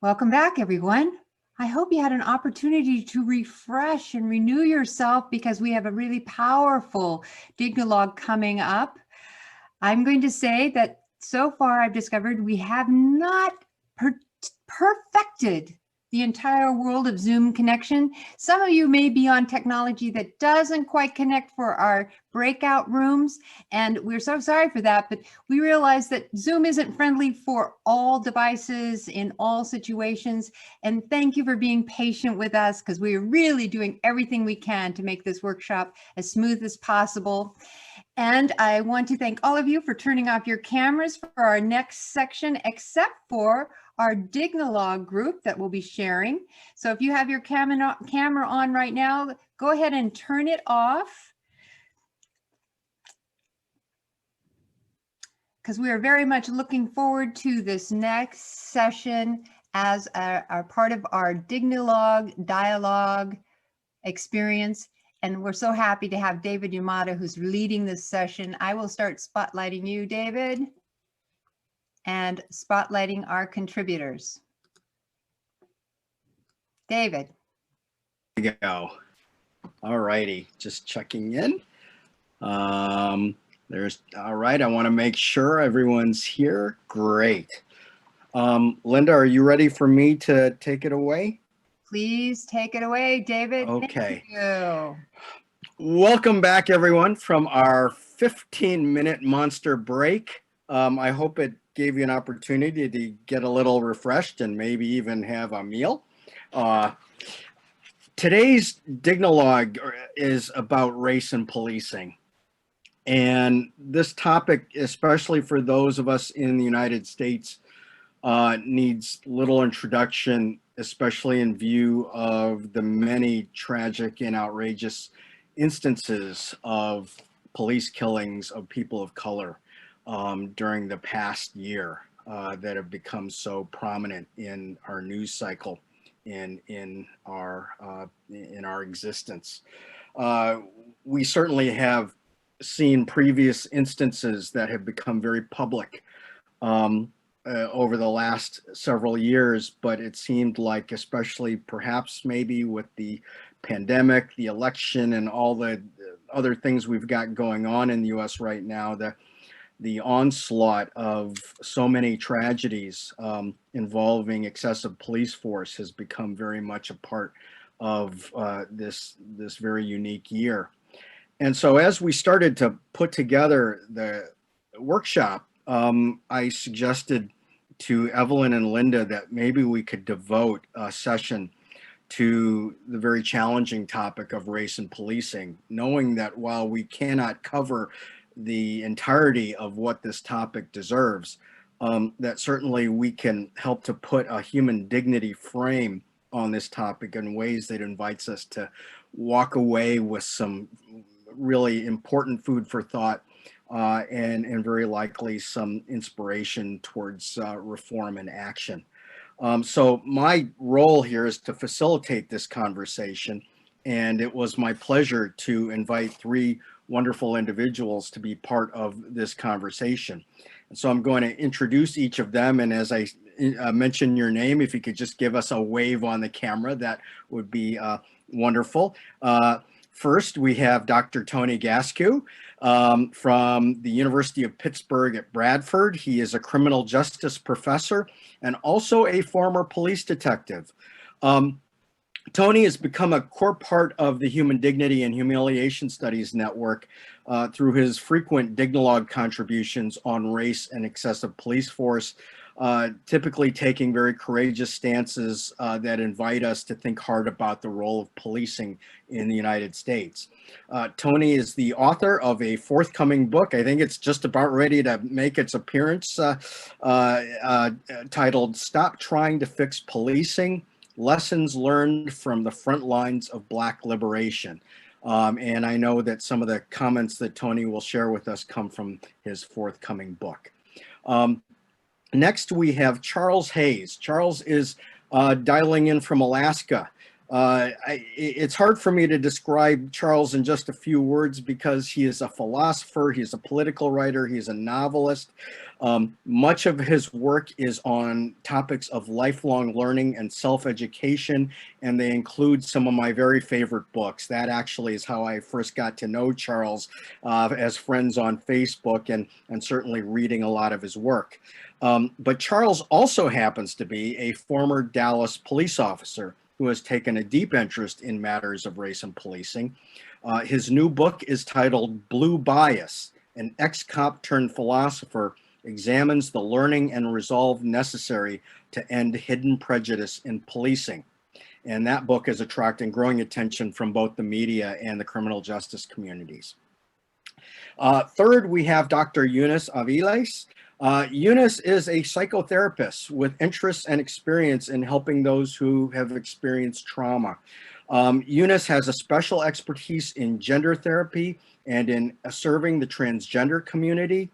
Welcome back, everyone. I hope you had an opportunity to refresh and renew yourself because we have a really powerful Dignilogue coming up. I'm going to say that so far I've discovered we have not perfected the entire world of Zoom connection. Some of you may be on technology that doesn't quite connect for our breakout rooms, and we're so sorry for that, but we realize that Zoom isn't friendly for all devices in all situations. And thank you for being patient with us, because we are really doing everything we can to make this workshop as smooth as possible. And I want to thank all of you for turning off your cameras for our next section, except for our Dignilogue group that we'll be sharing. So if you have your camera on right now, go ahead and turn it off, because we are very much looking forward to this next session as a part of our Dignilogue dialogue experience. And we're so happy to have David Yamada, who's leading this session. I will start spotlighting you, David, and spotlighting our contributors. David. There you go. All righty, just checking in. All right, I want to make sure everyone's here. Great. Linda, are you ready for me to take it away? Please take it away, David. Okay. Thank you. Welcome back, everyone, from our 15-minute monster break. I hope it gave you an opportunity to get a little refreshed and maybe even have a meal. Today's Dignilogue is about race and policing. And this topic, especially for those of us in the United States, needs little introduction, especially in view of the many tragic and outrageous instances of police killings of people of color during the past year that have become so prominent in our news cycle and in our existence. We certainly have seen previous instances that have become very public over the last several years, but it seemed like, especially perhaps maybe with the pandemic, the election, and all the other things we've got going on in the US right now, the onslaught of so many tragedies involving excessive police force has become very much a part of this very unique year. And so as we started to put together the workshop, I suggested to Evelyn and Linda that maybe we could devote a session to the very challenging topic of race and policing, knowing that while we cannot cover the entirety of what this topic deserves, that certainly we can help to put a human dignity frame on this topic in ways that invites us to walk away with some really important food for thought and very likely some inspiration towards reform and action. So my role here is to facilitate this conversation, and it was my pleasure to invite three wonderful individuals to be part of this conversation. And so I'm going to introduce each of them, and as I mention your name, if you could just give us a wave on the camera, that would be wonderful. First, we have Dr. Tony Gaskew from the University of Pittsburgh at Bradford. He is a criminal justice professor and also a former police detective. Tony has become a core part of the Human Dignity and Humiliation Studies Network through his frequent Dignilogue contributions on race and excessive police force, typically taking very courageous stances that invite us to think hard about the role of policing in the United States. Tony is the author of a forthcoming book. I think it's just about ready to make its appearance, titled "Stop Trying to Fix Policing: Lessons Learned from the Front Lines of Black Liberation." And I know that some of the comments that Tony will share with us come from his forthcoming book. Next, we have Charles Hayes. Charles is dialing in from Alaska. It's hard for me to describe Charles in just a few words because he is a philosopher, he's a political writer, he's a novelist, Much of his work is on topics of lifelong learning and self-education, and they include some of my very favorite books. That actually is how I first got to know Charles, as friends on Facebook, and certainly reading a lot of his work. But Charles also happens to be a former Dallas police officer who has taken a deep interest in matters of race and policing. His new book is titled Blue Bias: An Ex-Cop Turned Philosopher Examines the Learning and Resolve Necessary to End Hidden Prejudice in Policing. And that book is attracting growing attention from both the media and the criminal justice communities. Third, we have Dr. Eunice Aviles. Eunice is a psychotherapist with interests and experience in helping those who have experienced trauma. Eunice has a special expertise in gender therapy and in serving the transgender community.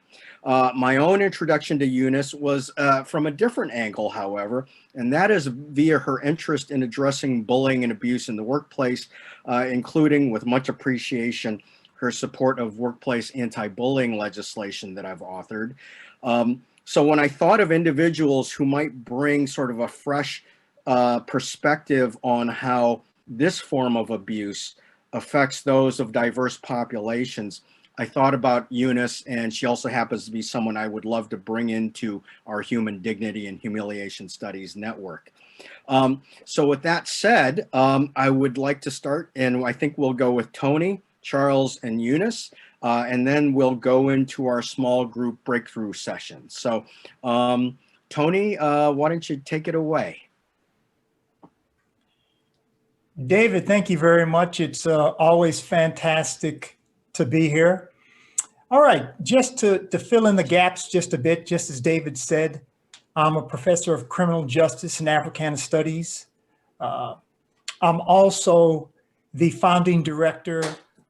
My own introduction to Eunice was from a different angle, however, and that is via her interest in addressing bullying and abuse in the workplace, including, with much appreciation, her support of workplace anti-bullying legislation that I've authored. So when I thought of individuals who might bring sort of a fresh perspective on how this form of abuse affects those of diverse populations, I thought about Eunice, and she also happens to be someone I would love to bring into our Human Dignity and Humiliation Studies network. So with that said, I would like to start, and I think we'll go with Tony, Charles, and Eunice, and then we'll go into our small group breakthrough session. So Tony, why don't you take it away? David, thank you very much. It's always fantastic to be here. All right, just to fill in the gaps just a bit, just as David said, I'm a professor of criminal justice and Africana studies. I'm also the founding director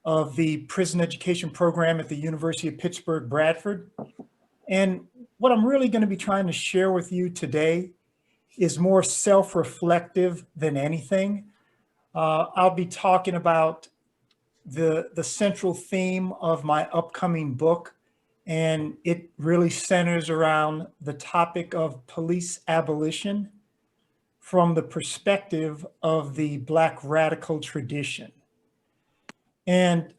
of the prison education program at the University of Pittsburgh, Bradford. And what I'm really going to be trying to share with you today is more self-reflective than anything. I'll be talking about the central theme of my upcoming book, and it really centers around the topic of police abolition from the perspective of the Black radical tradition. And,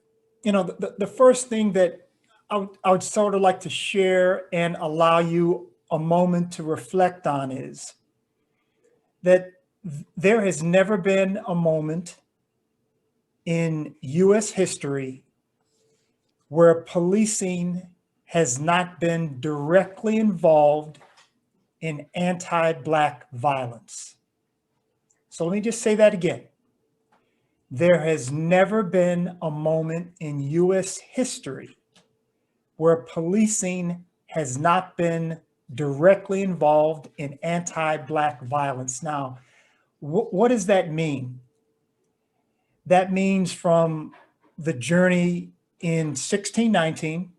you know, the first thing that I would sort of like to share and allow you a moment to reflect on is that there has never been a moment in US history where policing has not been directly involved in anti-Black violence. So let me just say that again. There has never been a moment in US history where policing has not been directly involved in anti-Black violence. Now, what does that mean? That means from the journey in 1619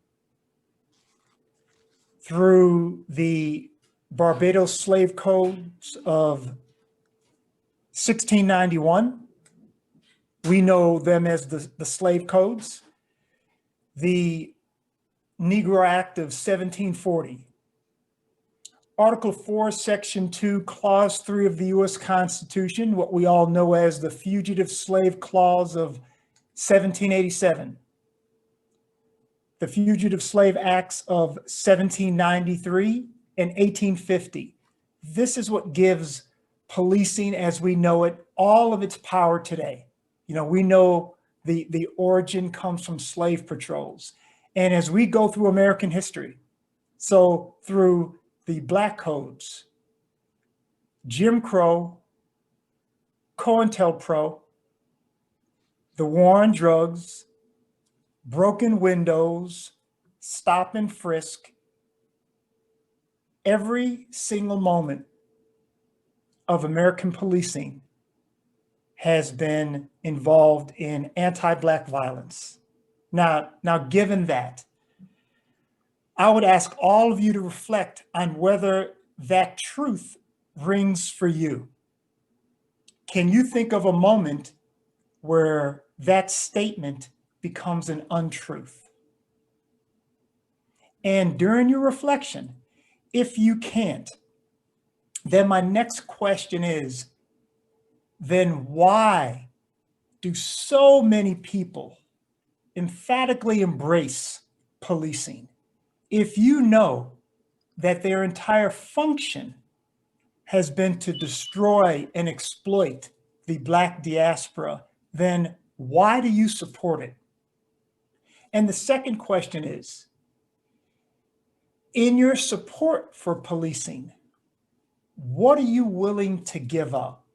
through the Barbados slave codes of 1691. We know them as the slave codes. The Negro Act of 1740. Article 4, Section 2, Clause 3 of the U.S. Constitution, what we all know as the Fugitive Slave Clause of 1787. The Fugitive Slave Acts of 1793 and 1850. This is what gives policing as we know it all of its power today. You know, we know the origin comes from slave patrols. And as we go through American history, so through the Black codes, Jim Crow, COINTELPRO, the war on drugs, broken windows, stop and frisk, every single moment of American policing has been involved in anti-Black violence. Now, given that, I would ask all of you to reflect on whether that truth rings for you. Can you think of a moment where that statement becomes an untruth? And during your reflection, if you can't, then my next question is, then why do so many people emphatically embrace policing if you know that their entire function has been to destroy and exploit the Black diaspora? Then why do you support it? And the second question is, in your support for policing, what are you willing to give up?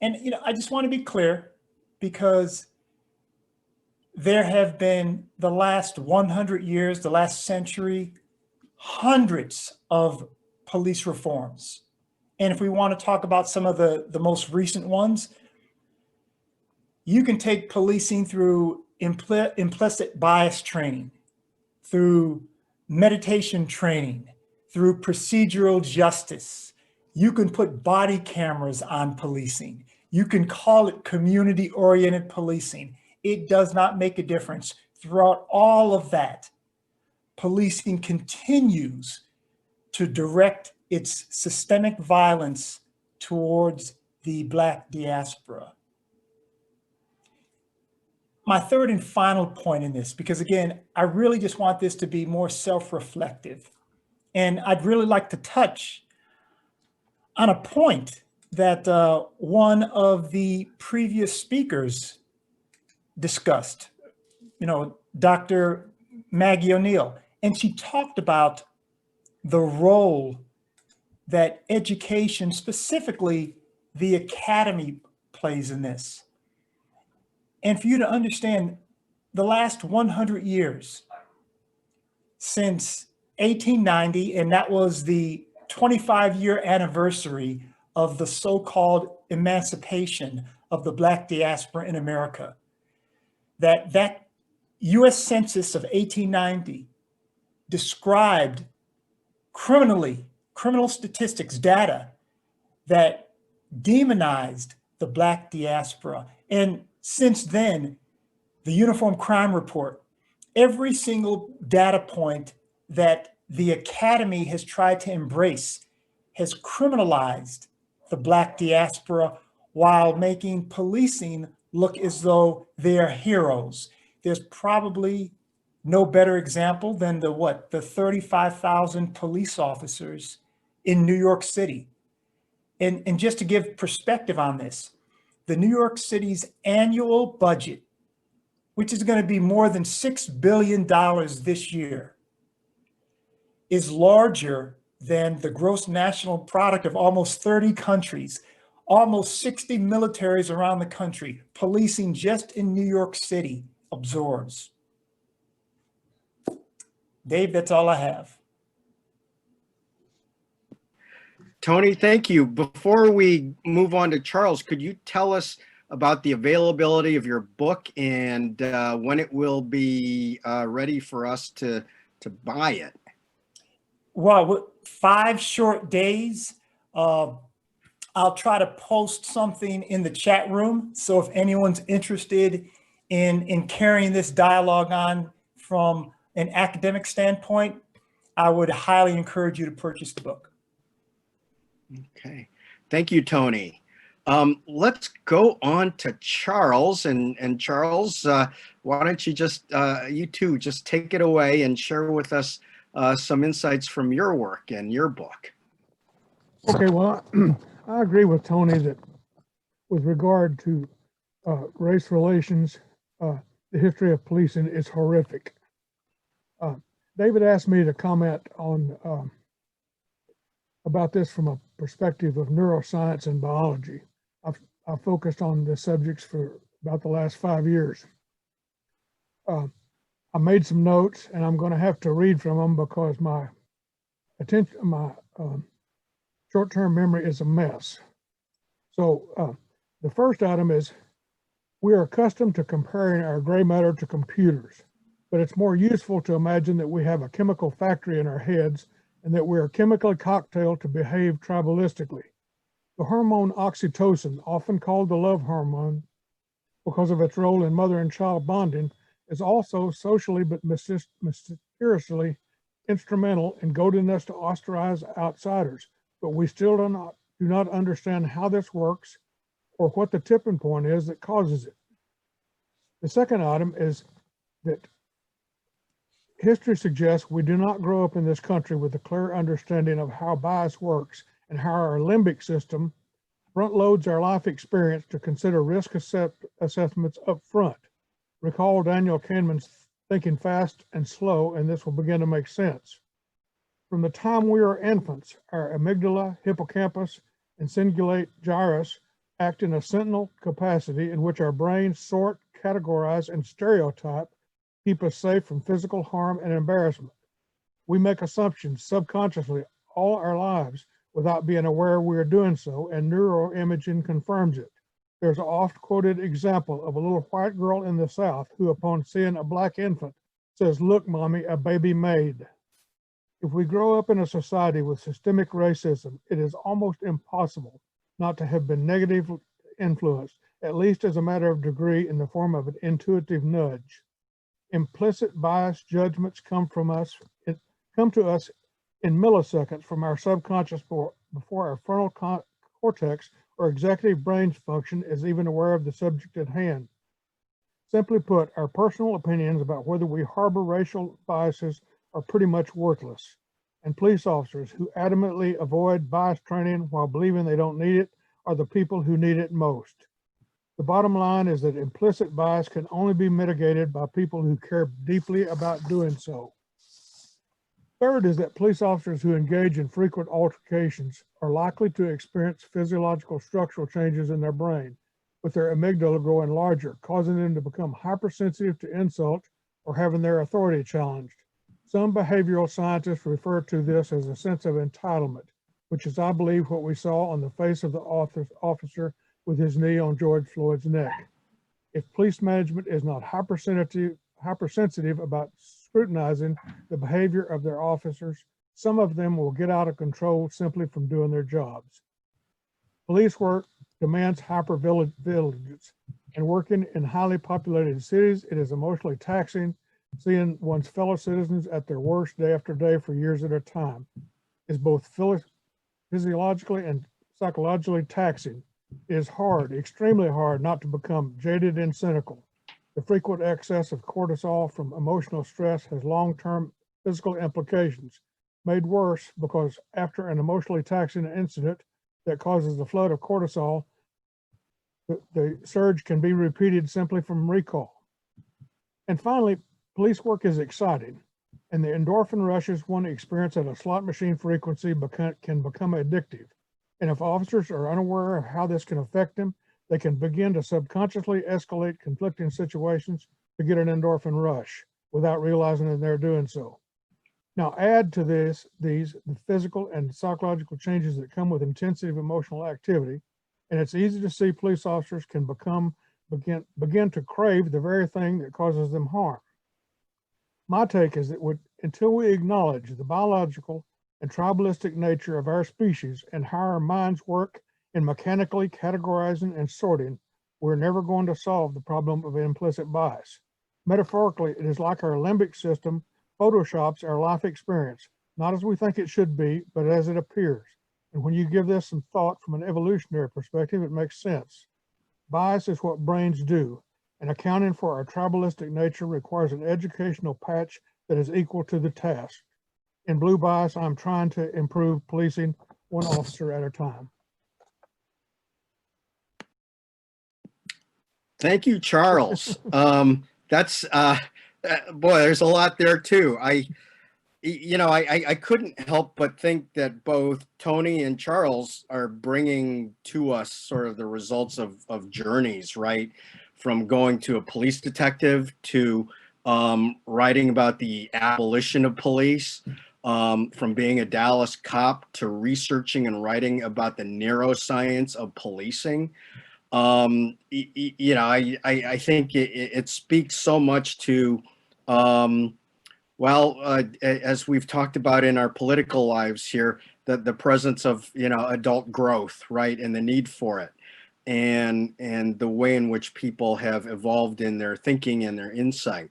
And I just want to be clear, because there have been, the last 100 years, the last century, hundreds of police reforms. And if we want to talk about some of the most recent ones, you can take policing through implicit bias training, through meditation training, through procedural justice. You can put body cameras on policing. You can call it community-oriented policing. It does not make a difference. Throughout all of that, policing continues to direct its systemic violence towards the Black diaspora. My third and final point in this, because again, I really just want this to be more self-reflective. And I'd really like to touch on a point that one of the previous speakers discussed, Dr. Maggie O'Neill, and she talked about the role that education, specifically the academy, plays in this. And for you to understand, the last 100 years, since 1890, and that was the 25-year anniversary of the so-called emancipation of the Black diaspora in America, that US Census of 1890 described criminal statistics data that demonized the Black diaspora. And since then, the Uniform Crime Report, every single data point that the academy has tried to embrace has criminalized the Black diaspora while making policing look as though they are heroes. There's probably no better example than the 35,000 police officers in New York City. And just to give perspective on this, the New York City's annual budget, which is going to be more than $6 billion this year, is larger than the gross national product of almost 30 countries, almost 60 militaries around the country. Policing just in New York City absorbs. Dave, that's all I have. Tony, thank you. Before we move on to Charles, could you tell us about the availability of your book and when it will be ready for us to buy it? Well, 5 short days. I'll try to post something in the chat room. So if anyone's interested in carrying this dialogue on from an academic standpoint, I would highly encourage you to purchase the book. Okay. Thank you, Tony. Let's go on to Charles. And Charles, why don't you you two just take it away and share with us some insights from your work and your book. Okay, well, I agree with Tony that with regard to race relations, the history of policing is horrific. David asked me to comment on about this from a perspective of neuroscience and biology. I've focused on the subjects for about the last 5 years. I made some notes, and I'm going to have to read from them because my short-term memory is a mess. So the first item is, we are accustomed to comparing our gray matter to computers, but it's more useful to imagine that we have a chemical factory in our heads and that we are chemically cocktailed to behave tribalistically. The hormone oxytocin, often called the love hormone because of its role in mother and child bonding, is also socially but mysteriously instrumental in goading us to ostracize outsiders, but we still do not understand how this works or what the tipping point is that causes it. The second item is that history suggests we do not grow up in this country with a clear understanding of how bias works and how our limbic system front loads our life experience to consider risk assessments up front. Recall Daniel Kahneman's thinking fast and slow, and this will begin to make sense. From the time we are infants, our amygdala, hippocampus, and cingulate gyrus act in a sentinel capacity in which our brains sort, categorize, and stereotype, keep us safe from physical harm and embarrassment. We make assumptions subconsciously all our lives without being aware we are doing so, and neuroimaging confirms it. There's an oft-quoted example of a little white girl in the South who, upon seeing a black infant, says, "Look, mommy, a baby made." If we grow up in a society with systemic racism, it is almost impossible not to have been negatively influenced, at least as a matter of degree, in the form of an intuitive nudge. Implicit bias judgments come to us in milliseconds from our subconscious before our frontal cortex or executive brain's function is even aware of the subject at hand. Simply put, our personal opinions about whether we harbor racial biases are pretty much worthless. And police officers who adamantly avoid bias training while believing they don't need it are the people who need it most. The bottom line is that implicit bias can only be mitigated by people who care deeply about doing so. Third is that police officers who engage in frequent altercations are likely to experience physiological structural changes in their brain, with their amygdala growing larger, causing them to become hypersensitive to insult or having their authority challenged. Some behavioral scientists refer to this as a sense of entitlement, which is, I believe, what we saw on the face of the officer with his knee on George Floyd's neck. If police management is not hypersensitive about scrutinizing the behavior of their officers, some of them will get out of control simply from doing their jobs. Police work demands hypervigilance, and working in highly populated cities, it is emotionally taxing. Seeing one's fellow citizens at their worst day after day for years at a time is both physiologically and psychologically taxing. It is hard, extremely hard, not to become jaded and cynical. The frequent excess of cortisol from emotional stress has long-term physical implications, made worse because after an emotionally taxing incident that causes a flood of cortisol, the surge can be repeated simply from recall. And finally, police work is exciting, and the endorphin rushes one experience at a slot machine frequency can become addictive. And if officers are unaware of how this can affect them, they can begin to subconsciously escalate conflicting situations to get an endorphin rush without realizing that they're doing so. Now add to the physical and psychological changes that come with intensive emotional activity, and it's easy to see police officers can begin to crave the very thing that causes them harm. My take is that until we acknowledge the biological and tribalistic nature of our species and how our minds work in mechanically categorizing and sorting, we're never going to solve the problem of implicit bias. Metaphorically, it is like our limbic system photoshops our life experience, not as we think it should be, but as it appears. And when you give this some thought from an evolutionary perspective, it makes sense. Bias is what brains do, and accounting for our tribalistic nature requires an educational patch that is equal to the task. In Blue Bias, I'm trying to improve policing one officer at a time. Thank you, Charles. That's boy, there's a lot there too. I couldn't help but think that both Tony and Charles are bringing to us sort of the results of journeys, right? From going to a police detective to writing about the abolition of police, from being a Dallas cop to researching and writing about the neuroscience of policing. I think it speaks so much to, as we've talked about in our political lives here, the presence of, adult growth, right, and the need for it, and the way in which people have evolved in their thinking and their insight.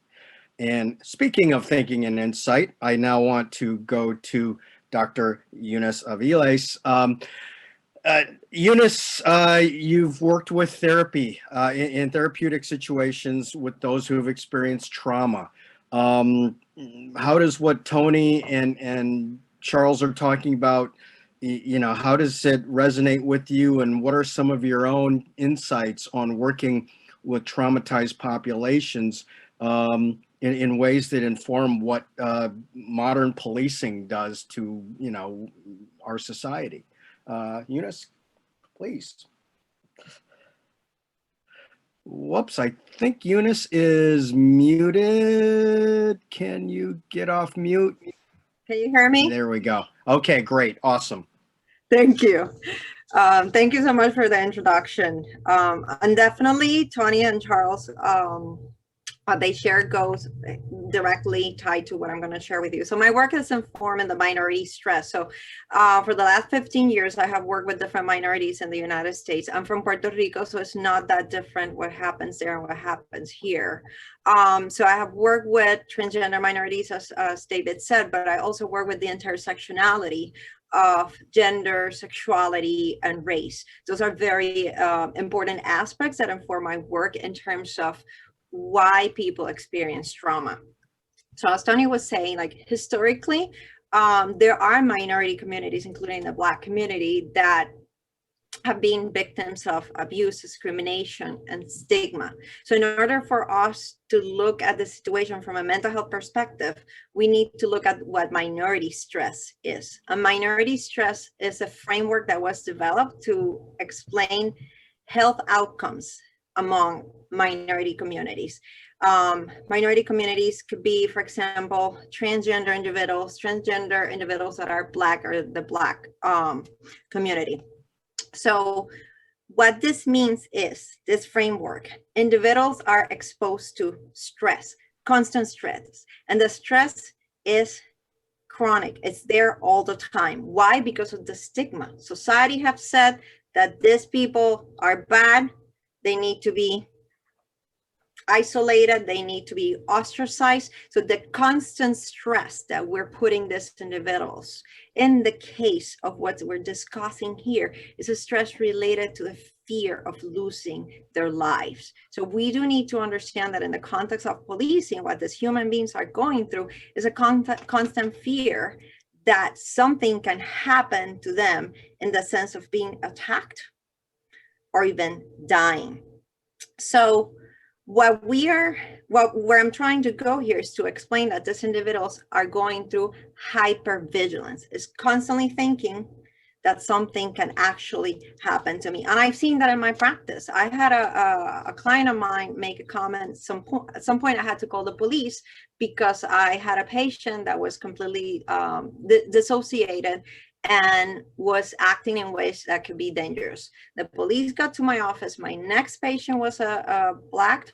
And speaking of thinking and insight, I now want to go to Dr. Eunice Aviles. Eunice, you've worked with therapy in therapeutic situations with those who have experienced trauma. How does what Tony and Charles are talking about, how does it resonate with you, and what are some of your own insights on working with traumatized populations in ways that inform what modern policing does to, our society? Eunice, please. Whoops, I think Eunice is muted. Can you get off mute? Can you hear me? There we go. Okay, great. Awesome. Thank you. Thank you so much for the introduction. And definitely Tony and Charles, what they share goes directly tied to what I'm going to share with you. So my work is informed in the minority stress. So for the last 15 years, I have worked with different minorities in the United States. I'm from Puerto Rico, so it's not that different what happens there and what happens here. So I have worked with transgender minorities, as David said, but I also work with the intersectionality of gender, sexuality, and race. Those are very important aspects that inform my work in terms of why people experience trauma. So as Tony was saying, like historically, there are minority communities, including the Black community, that have been victims of abuse, discrimination, and stigma. So in order for us to look at the situation from a mental health perspective, we need to look at what minority stress is. A minority stress is a framework that was developed to explain health outcomes among minority communities. Minority communities could be, for example, transgender individuals that are Black, or the Black community. So what this means is, this framework, individuals are exposed to stress, constant stress, and the stress is chronic. It's there all the time. Why? Because of the stigma. Society have said that these people are bad, they need to be isolated, they need to be ostracized. So the constant stress that we're putting these individuals, in the case of what we're discussing here, is a stress related to the fear of losing their lives. So we do need to understand that in the context of policing, what these human beings are going through is a constant fear that something can happen to them in the sense of being attacked or even dying. So where I'm trying to go here is to explain that these individuals are going through hypervigilance, is constantly thinking that something can actually happen to me. And I've seen that in my practice. I had a client of mine make a comment at some point I had to call the police because I had a patient that was completely dissociated and was acting in ways that could be dangerous. The police got to my office. My next patient was a black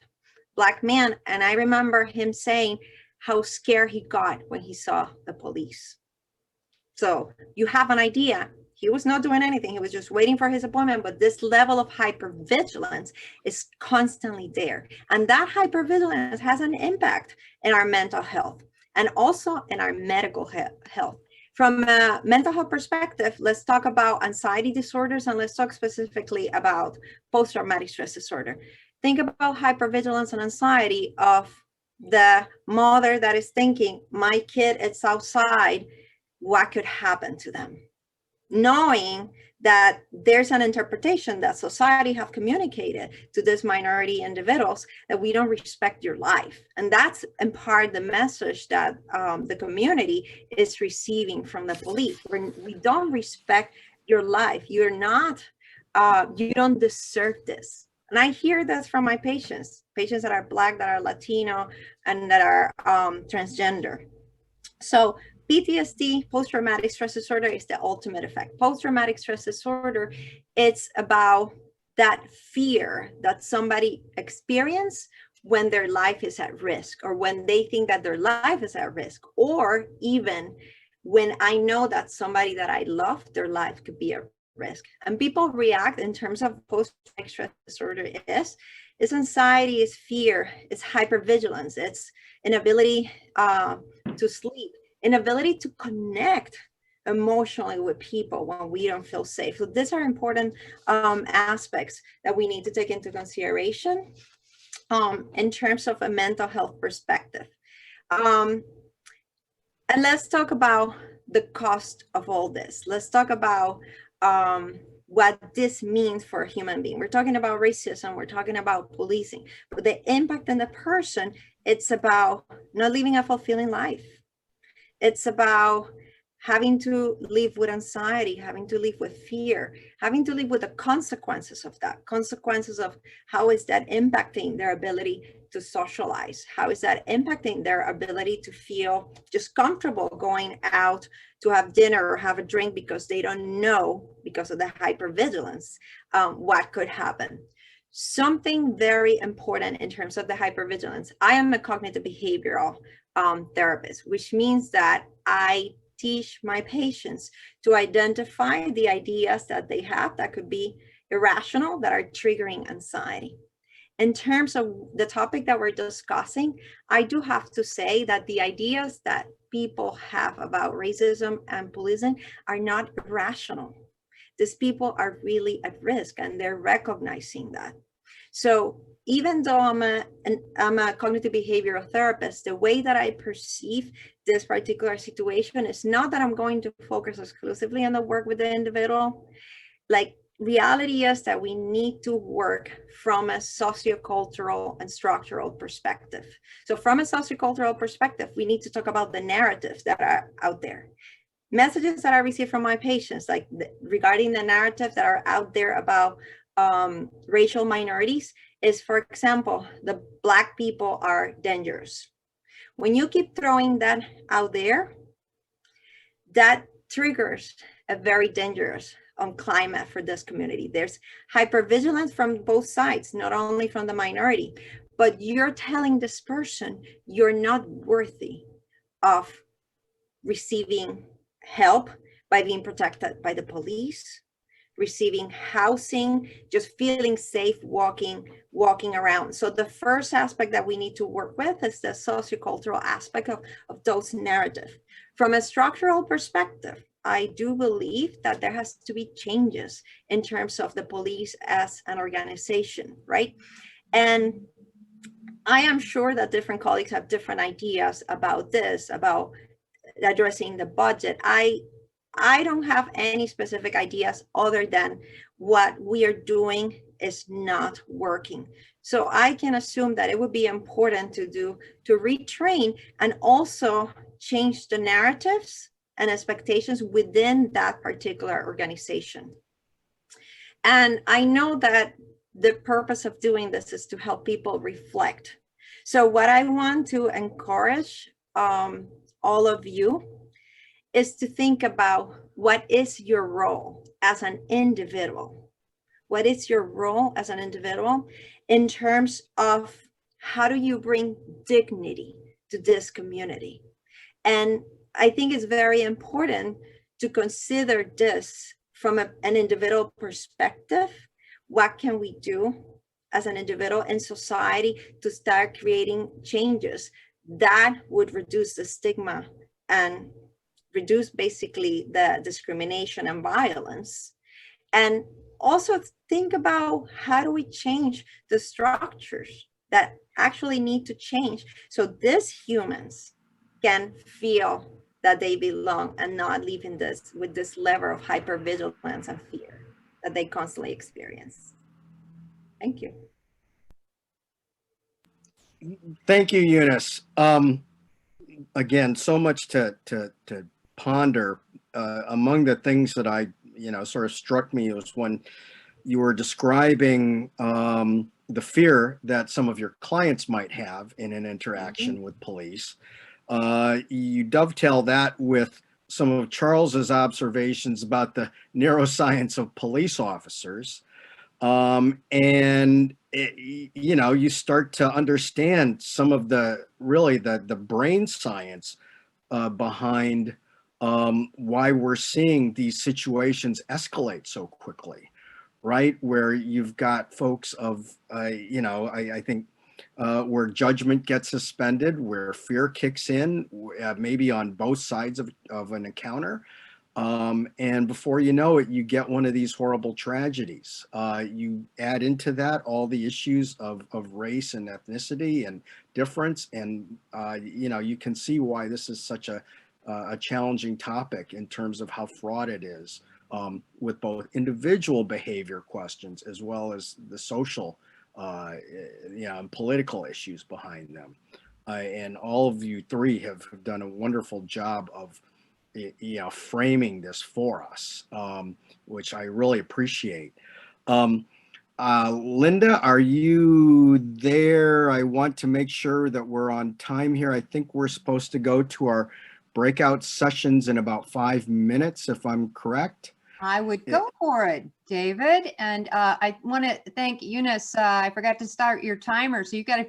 man, and I remember him saying how scared he got when he saw the police. So you have an idea. He was not doing anything. He was just waiting for his appointment, but this level of hypervigilance is constantly there. And that hypervigilance has an impact in our mental health and also in our medical health. From a mental health perspective, let's talk about anxiety disorders, and let's talk specifically about post-traumatic stress disorder. Think about hypervigilance and anxiety of the mother that is thinking, my kid is outside, what could happen to them? Knowing that there's an interpretation that society have communicated to these minority individuals that we don't respect your life. And that's in part the message that the community is receiving from the police. We don't respect your life. You're not, you don't deserve this. And I hear this from my patients that are Black, that are Latino, and that are transgender. So PTSD, post-traumatic stress disorder, is the ultimate effect. Post-traumatic stress disorder, it's about that fear that somebody experiences when their life is at risk, or when they think that their life is at risk, or even when I know that somebody that I love, their life could be at risk. And people react in terms of post-traumatic stress disorder is It's anxiety, it's fear, it's hypervigilance, it's inability to sleep, inability to connect emotionally with people when we don't feel safe. So these are important aspects that we need to take into consideration in terms of a mental health perspective. And let's talk about the cost of all this. Let's talk about what this means for a human being. We're talking about racism, we're talking about policing, but the impact on the person, it's about not living a fulfilling life. It's about having to live with anxiety, having to live with fear, having to live with the consequences of that, consequences of how is that impacting their ability to socialize? How is that impacting their ability to feel just comfortable going out to have dinner or have a drink because they don't know, because of the hypervigilance, what could happen. Something very important in terms of the hypervigilance. I am a cognitive behavioral therapist, which means that I teach my patients to identify the ideas that they have that could be irrational, that are triggering anxiety. In terms of the topic that we're discussing, I do have to say that the ideas that people have about racism and policing are not irrational. These people are really at risk and they're recognizing that. So even though I'm a cognitive behavioral therapist, the way that I perceive this particular situation is not that I'm going to focus exclusively on the work with the individual. Like, reality is that we need to work from a sociocultural and structural perspective. So from a sociocultural perspective, we need to talk about the narratives that are out there. Messages that I receive from my patients, like regarding the narratives that are out there about racial minorities, is, for example, the Black people are dangerous. When you keep throwing that out there, that triggers a very dangerous climate for this community. There's hypervigilance from both sides, not only from the minority, but you're telling this person you're not worthy of receiving help by being protected by the police, receiving housing, just feeling safe walking around. So the first aspect that we need to work with is the sociocultural aspect of those narratives. From a structural perspective, I do believe that there has to be changes in terms of the police as an organization, right? And I am sure that different colleagues have different ideas about this, about addressing the budget. I don't have any specific ideas other than what we are doing is not working. So I can assume that it would be important to retrain and also change the narratives and expectations within that particular organization. And I know that the purpose of doing this is to help people reflect. So what I want to encourage all of you is to think about what is your role as an individual. What is your role as an individual in terms of how do you bring dignity to this community? And I think it's very important to consider this from an individual perspective. What can we do as an individual in society to start creating changes that would reduce the stigma and reduce basically the discrimination and violence? And also think about how do we change the structures that actually need to change so these humans can feel that they belong and not live in this with this level of hypervigilance and fear that they constantly experience. Thank you. Thank you, Eunice. Again, so much to ponder. Among the things that I, sort of struck me was when you were describing the fear that some of your clients might have in an interaction with police. You dovetail that with some of Charles's observations about the neuroscience of police officers. And you start to understand some of the brain science behind why we're seeing these situations escalate so quickly. right? Where you've got folks of, I think where judgment gets suspended, where fear kicks in, maybe on both sides of an encounter. And before you know it, you get one of these horrible tragedies. You add into that all the issues of race and ethnicity and difference. And, you can see why this is such a challenging topic in terms of how fraught it is, with both individual behavior questions as well as the social, and political issues behind them. And all of you three have done a wonderful job of framing this for us, which I really appreciate. Linda, are you there? I want to make sure that we're on time here. I think we're supposed to go to our breakout sessions in about 5 minutes, if I'm correct. I would go for it, David. And I want to thank Eunice. I forgot to start your timer. So you got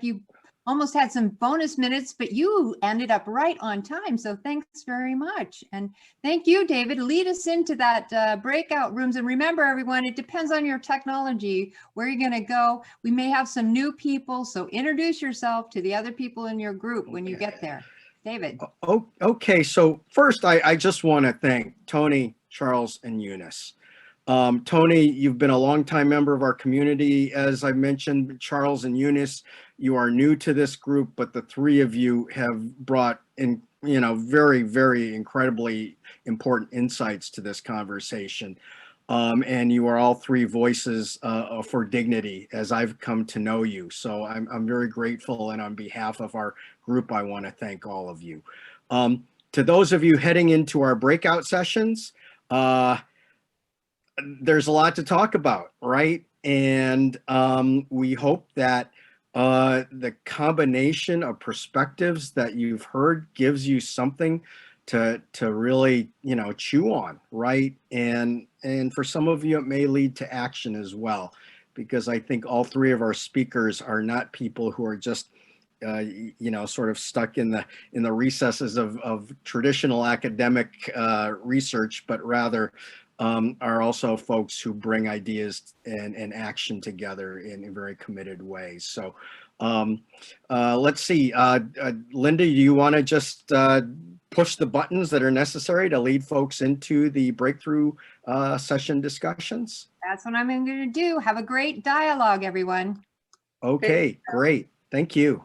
almost had some bonus minutes, but you ended up right on time. So thanks very much. And thank you, David. Lead us into that breakout rooms. And remember, everyone, it depends on your technology, where you're going to go. We may have some new people. So introduce yourself to the other people in your group when you get there. David. Oh, okay. So first, I just want to thank Tony, Charles, and Eunice. Tony, you've been a longtime member of our community. As I mentioned, Charles and Eunice, you are new to this group, but the three of you have brought in, very, very incredibly important insights to this conversation. And you are all three voices for dignity as I've come to know you. So I'm very grateful. And on behalf of our group, I want to thank all of you. To those of you heading into our breakout sessions, there's a lot to talk about, right? And we hope that the combination of perspectives that you've heard gives you something to really, chew on, right? And for some of you, it may lead to action as well, because I think all three of our speakers are not people who are just sort of stuck in the recesses of traditional academic research, but rather are also folks who bring ideas and action together in very committed ways. So let's see, Linda, do you want to just push the buttons that are necessary to lead folks into the breakthrough session discussions? That's what I'm going to do. Have a great dialogue, everyone. Okay, great. Thank you.